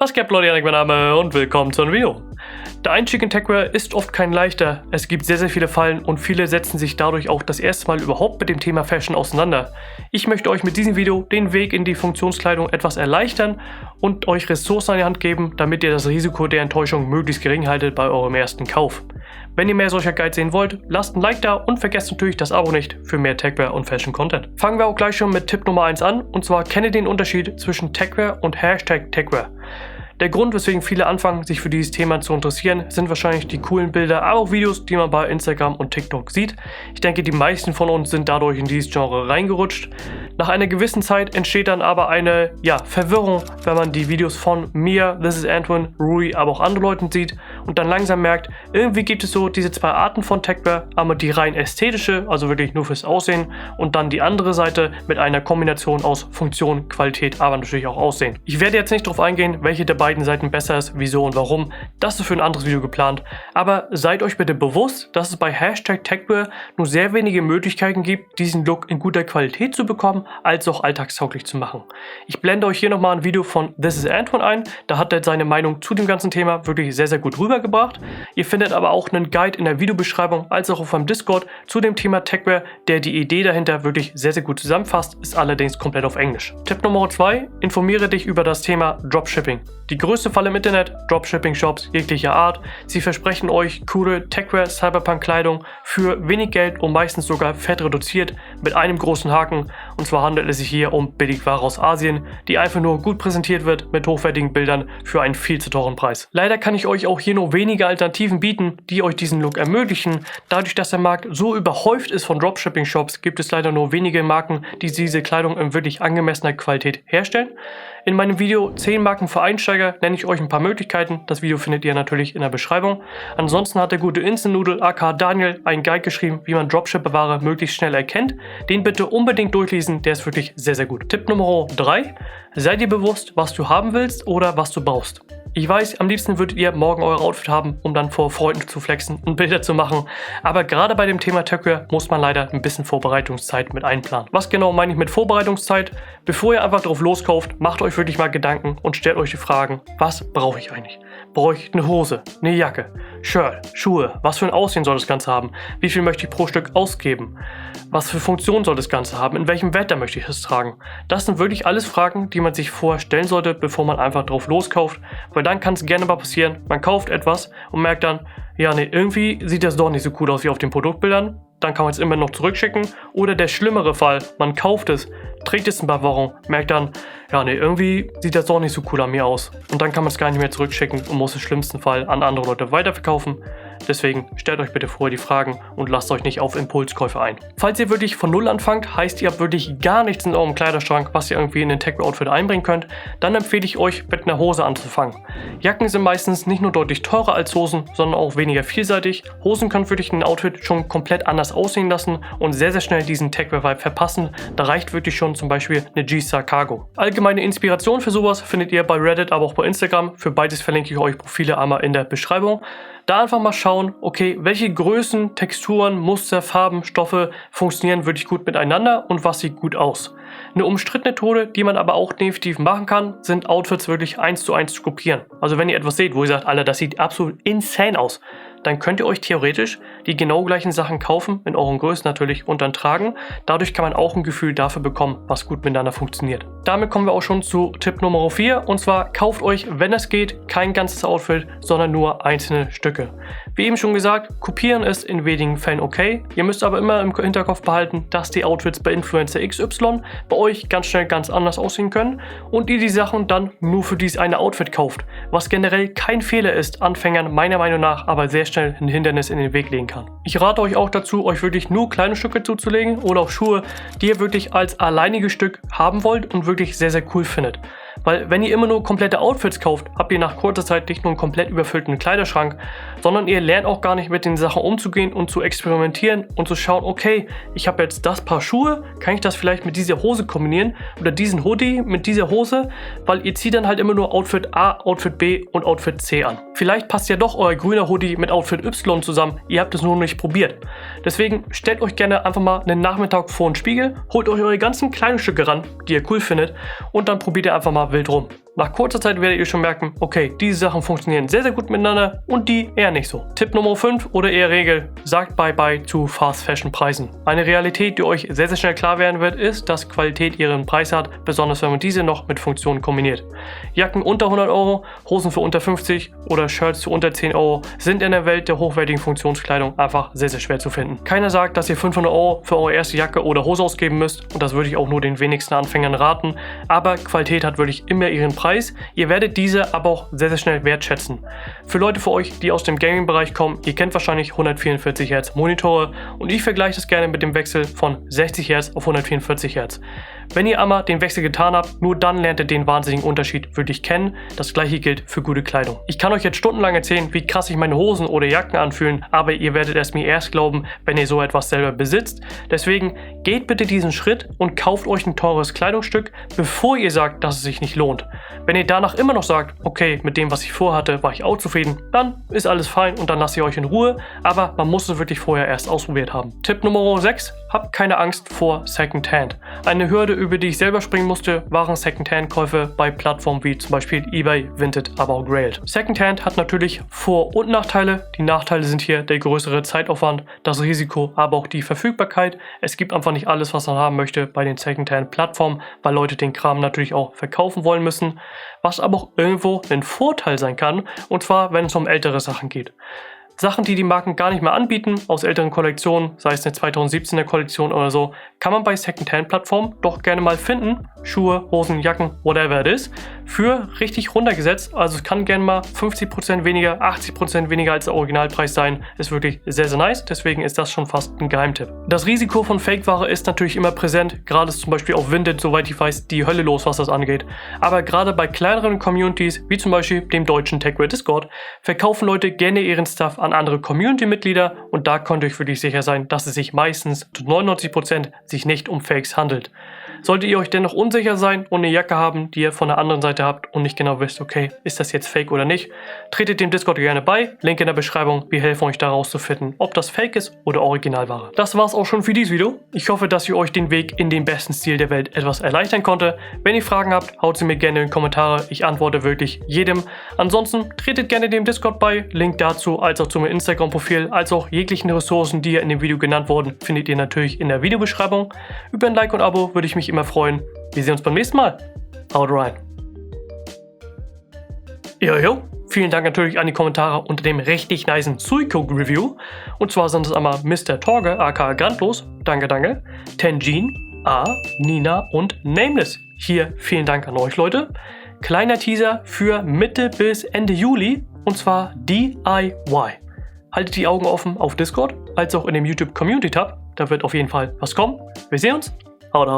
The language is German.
Was geht, Leute? Janik, mein Name und willkommen zu einem Video. Der Einstieg in Techwear ist oft kein leichter. Es gibt sehr viele Fallen und viele setzen sich dadurch auch das erste Mal überhaupt mit dem Thema Fashion auseinander. Ich möchte euch mit diesem Video den Weg in die Funktionskleidung etwas erleichtern und euch Ressourcen an die Hand geben, damit ihr das Risiko der Enttäuschung möglichst gering haltet bei eurem ersten Kauf. Wenn ihr mehr solcher Guides sehen wollt, lasst ein Like da und vergesst natürlich das Abo nicht für mehr Techwear und Fashion Content. Fangen wir auch gleich schon mit Tipp Nummer 1 an, und zwar kenne den Unterschied zwischen Techwear und #Techwear. Der Grund, weswegen viele anfangen, sich für dieses Thema zu interessieren, sind wahrscheinlich die coolen Bilder, aber auch Videos, die man bei Instagram und TikTok sieht. Ich denke, die meisten von uns sind dadurch in dieses Genre reingerutscht. Nach einer gewissen Zeit entsteht dann aber eine Verwirrung, wenn man die Videos von mir, This is Antoine, Rui, aber auch anderen Leuten sieht und dann langsam merkt, irgendwie gibt es so diese zwei Arten von Techwear, einmal die rein ästhetische, also wirklich nur fürs Aussehen, und dann die andere Seite mit einer Kombination aus Funktion, Qualität, aber natürlich auch Aussehen. Ich werde jetzt nicht darauf eingehen, welche der beiden Seiten besser ist, wieso und warum. Das ist für ein anderes Video geplant. Aber seid euch bitte bewusst, dass es bei #Techwear nur sehr wenige Möglichkeiten gibt, diesen Look in guter Qualität zu bekommen, als auch alltagstauglich zu machen. Ich blende euch hier nochmal ein Video von This is Antoine ein. Da hat er seine Meinung zu dem ganzen Thema wirklich sehr gut rübergebracht. Ihr findet aber auch einen Guide in der Videobeschreibung, als auch auf meinem Discord zu dem Thema Techwear, der die Idee dahinter wirklich sehr gut zusammenfasst, ist allerdings komplett auf Englisch. Tipp Nummer 2, informiere dich über das Thema Dropshipping. Die größte Falle im Internet, Dropshipping-Shops jeglicher Art. Sie versprechen euch coole Techwear, Cyberpunk-Kleidung für wenig Geld und meistens sogar fett reduziert mit einem großen Haken. Und zwar handelt es sich hier um Billigware aus Asien, die einfach nur gut präsentiert wird mit hochwertigen Bildern für einen viel zu teuren Preis. Leider kann ich euch auch hier nur wenige Alternativen bieten, die euch diesen Look ermöglichen. Dadurch, dass der Markt so überhäuft ist von Dropshipping-Shops, gibt es leider nur wenige Marken, die diese Kleidung in wirklich angemessener Qualität herstellen. In meinem Video 10 Marken für Einsteiger nenne ich euch ein paar Möglichkeiten. Das Video findet ihr natürlich in der Beschreibung. Ansonsten hat der gute Instant Noodle aka Daniel einen Guide geschrieben, wie man Dropshipper-Ware möglichst schnell erkennt. Den bitte unbedingt durchlesen, der ist wirklich sehr gut. Tipp Nummer 3. Sei dir bewusst, was du haben willst oder was du brauchst. Ich weiß, am liebsten würdet ihr morgen euer Outfit haben, um dann vor Freunden zu flexen und Bilder zu machen. Aber gerade bei dem Thema Techwear muss man leider ein bisschen Vorbereitungszeit mit einplanen. Was genau meine ich mit Vorbereitungszeit? Bevor ihr einfach drauf loskauft, macht euch wirklich mal Gedanken und stellt euch die Fragen, was brauche ich eigentlich? Brauche ich eine Hose, eine Jacke, Shirt, Schuhe? Was für ein Aussehen soll das Ganze haben? Wie viel möchte ich pro Stück ausgeben? Was für Funktion soll das Ganze haben? In welchem Wetter möchte ich es tragen? Das sind wirklich alles Fragen, die man sich vorher stellen sollte, bevor man einfach drauf loskauft. Weil dann kann es gerne mal passieren, man kauft etwas und merkt dann, ja nee, irgendwie sieht das doch nicht so cool aus wie auf den Produktbildern. Dann kann man es immer noch zurückschicken. Oder der schlimmere Fall, man kauft es, trägt es ein paar Wochen, merkt dann, ja nee, irgendwie sieht das doch nicht so cool an mir aus. Und dann kann man es gar nicht mehr zurückschicken und muss im schlimmsten Fall an andere Leute weiterverkaufen. Deswegen stellt euch bitte vorher die Fragen und lasst euch nicht auf Impulskäufe ein. Falls ihr wirklich von Null anfangt, heißt ihr habt wirklich gar nichts in eurem Kleiderschrank, was ihr irgendwie in den Techwear-Outfit einbringen könnt, dann empfehle ich euch, mit einer Hose anzufangen. Jacken sind meistens nicht nur deutlich teurer als Hosen, sondern auch weniger vielseitig. Hosen können wirklich ein Outfit schon komplett anders aussehen lassen und sehr schnell diesen Techwear-Vibe verpassen. Da reicht wirklich schon zum Beispiel eine G-Star Cargo. Allgemeine Inspiration für sowas findet ihr bei Reddit, aber auch bei Instagram. Für beides verlinke ich euch Profile einmal in der Beschreibung. Da einfach mal schauen, okay, welche Größen, Texturen, Muster, Farben, Stoffe funktionieren wirklich gut miteinander und was sieht gut aus. Eine umstrittene Methode, die man aber auch definitiv machen kann, sind Outfits wirklich 1:1 zu kopieren. Also wenn ihr etwas seht, wo ihr sagt, Alter, das sieht absolut insane aus, dann könnt ihr euch theoretisch die genau gleichen Sachen kaufen, in euren Größen natürlich, und dann tragen. Dadurch kann man auch ein Gefühl dafür bekommen, was gut miteinander funktioniert. Damit kommen wir auch schon zu Tipp Nummer 4, und zwar kauft euch, wenn es geht, kein ganzes Outfit, sondern nur einzelne Stücke. Wie eben schon gesagt, kopieren ist in wenigen Fällen okay. Ihr müsst aber immer im Hinterkopf behalten, dass die Outfits bei Influencer XY bei euch ganz schnell ganz anders aussehen können und ihr die Sachen dann nur für dieses eine Outfit kauft, was generell kein Fehler ist, Anfängern meiner Meinung nach aber sehr schnell ein Hindernis in den Weg legen kann. Ich rate euch auch dazu, euch wirklich nur kleine Stücke zuzulegen oder auch Schuhe, die ihr wirklich als alleiniges Stück haben wollt und wirklich sehr cool findet. Weil wenn ihr immer nur komplette Outfits kauft, habt ihr nach kurzer Zeit nicht nur einen komplett überfüllten Kleiderschrank, sondern ihr lernt auch gar nicht mit den Sachen umzugehen und zu experimentieren und zu schauen, okay, ich habe jetzt das Paar Schuhe, kann ich das vielleicht mit dieser Hose kombinieren oder diesen Hoodie mit dieser Hose, weil ihr zieht dann halt immer nur Outfit A, Outfit B und Outfit C an. Vielleicht passt ja doch euer grüner Hoodie mit Outfit Y zusammen, ihr habt es nur noch nicht probiert. Deswegen stellt euch gerne einfach mal einen Nachmittag vor den Spiegel, holt euch eure ganzen kleinen Stücke ran, die ihr cool findet, und dann probiert ihr einfach mal wild rum. Nach kurzer Zeit werdet ihr schon merken, okay, diese Sachen funktionieren sehr, sehr gut miteinander und die eher nicht so. Tipp Nummer 5 oder eher Regel, sagt Bye-bye zu Fast Fashion Preisen. Eine Realität, die euch sehr, sehr schnell klar werden wird, ist, dass Qualität ihren Preis hat, besonders wenn man diese noch mit Funktionen kombiniert. Jacken unter 100 Euro, Hosen für unter 50 oder Shirts für unter 10 Euro sind in der Welt der hochwertigen Funktionskleidung einfach sehr, sehr schwer zu finden. Keiner sagt, dass ihr 500 Euro für eure erste Jacke oder Hose ausgeben müsst und das würde ich auch nur den wenigsten Anfängern raten, aber Qualität hat wirklich immer ihren Preis. Ihr werdet diese aber auch sehr, sehr schnell wertschätzen. Für Leute für euch, die aus dem Gaming-Bereich kommen, ihr kennt wahrscheinlich 144 Hz Monitore und ich vergleiche das gerne mit dem Wechsel von 60 Hz auf 144 Hz. Wenn ihr einmal den Wechsel getan habt, nur dann lernt ihr den wahnsinnigen Unterschied wirklich kennen. Das gleiche gilt für gute Kleidung. Ich kann euch jetzt stundenlang erzählen, wie krass sich meine Hosen oder Jacken anfühlen, aber ihr werdet es mir erst glauben, wenn ihr so etwas selber besitzt. Deswegen geht bitte diesen Schritt und kauft euch ein teures Kleidungsstück, bevor ihr sagt, dass es sich nicht lohnt. Wenn ihr danach immer noch sagt, okay, mit dem, was ich vorhatte, war ich auch zufrieden, dann ist alles fein und dann lasst ihr euch in Ruhe, aber man muss es wirklich vorher erst ausprobiert haben. Tipp Nummer 6, habt keine Angst vor Secondhand. Eine Hürde, über die ich selber springen musste, waren Secondhand-Käufe bei Plattformen wie zum Beispiel eBay, Vinted, aber auch Grailed. Secondhand hat natürlich Vor- und Nachteile. Die Nachteile sind hier der größere Zeitaufwand, das Risiko, aber auch die Verfügbarkeit. Es gibt einfach nicht alles, was man haben möchte bei den Secondhand-Plattformen, weil Leute den Kram natürlich auch verkaufen wollen müssen, was aber auch irgendwo ein Vorteil sein kann, und zwar, wenn es um ältere Sachen geht. Sachen, die die Marken gar nicht mehr anbieten, aus älteren Kollektionen, sei es eine 2017er Kollektion oder so, kann man bei Secondhand-Plattformen doch gerne mal finden. Schuhe, Hosen, Jacken, whatever it is, für richtig runtergesetzt. Also es kann gerne mal 50% weniger, 80% weniger als der Originalpreis sein. Ist wirklich sehr, sehr nice, deswegen ist das schon fast ein Geheimtipp. Das Risiko von Fake-Ware ist natürlich immer präsent, gerade ist zum Beispiel auf Vinted, soweit ich weiß, die Hölle los, was das angeht. Aber gerade bei kleineren Communities, wie zum Beispiel dem deutschen Techwear Discord, verkaufen Leute gerne ihren Stuff an andere Community-Mitglieder und da könnt ihr euch wirklich sicher sein, dass es sich meistens zu 99% sich nicht um Fakes handelt. Solltet ihr euch dennoch unsicher sein und eine Jacke haben, die ihr von der anderen Seite habt und nicht genau wisst, okay, ist das jetzt Fake oder nicht, tretet dem Discord gerne bei, Link in der Beschreibung, wir helfen euch da rauszufinden, ob das Fake ist oder Originalware. Das war's auch schon für dieses Video. Ich hoffe, dass ich euch den Weg in den besten Stil der Welt etwas erleichtern konnte. Wenn ihr Fragen habt, haut sie mir gerne in die Kommentare, ich antworte wirklich jedem. Ansonsten tretet gerne dem Discord bei, Link dazu als auch zu meinem Instagram-Profil, als auch jeglichen Ressourcen, die hier in dem Video genannt wurden, findet ihr natürlich in der Videobeschreibung. Über ein Like und Abo würde ich mich immer freuen. Wir sehen uns beim nächsten Mal. Haut rein. Jojo, vielen Dank natürlich an die Kommentare unter dem richtig nicen Suicune-Review. Und zwar sind es einmal Mr. Torge, aka Grandlos, danke, Tenjin, A, Nina und Nameless. Hier vielen Dank an euch, Leute. Kleiner Teaser für Mitte bis Ende Juli, und zwar DIY. Haltet die Augen offen auf Discord, als auch in dem YouTube Community Tab. Da wird auf jeden Fall was kommen. Wir sehen uns. Haut.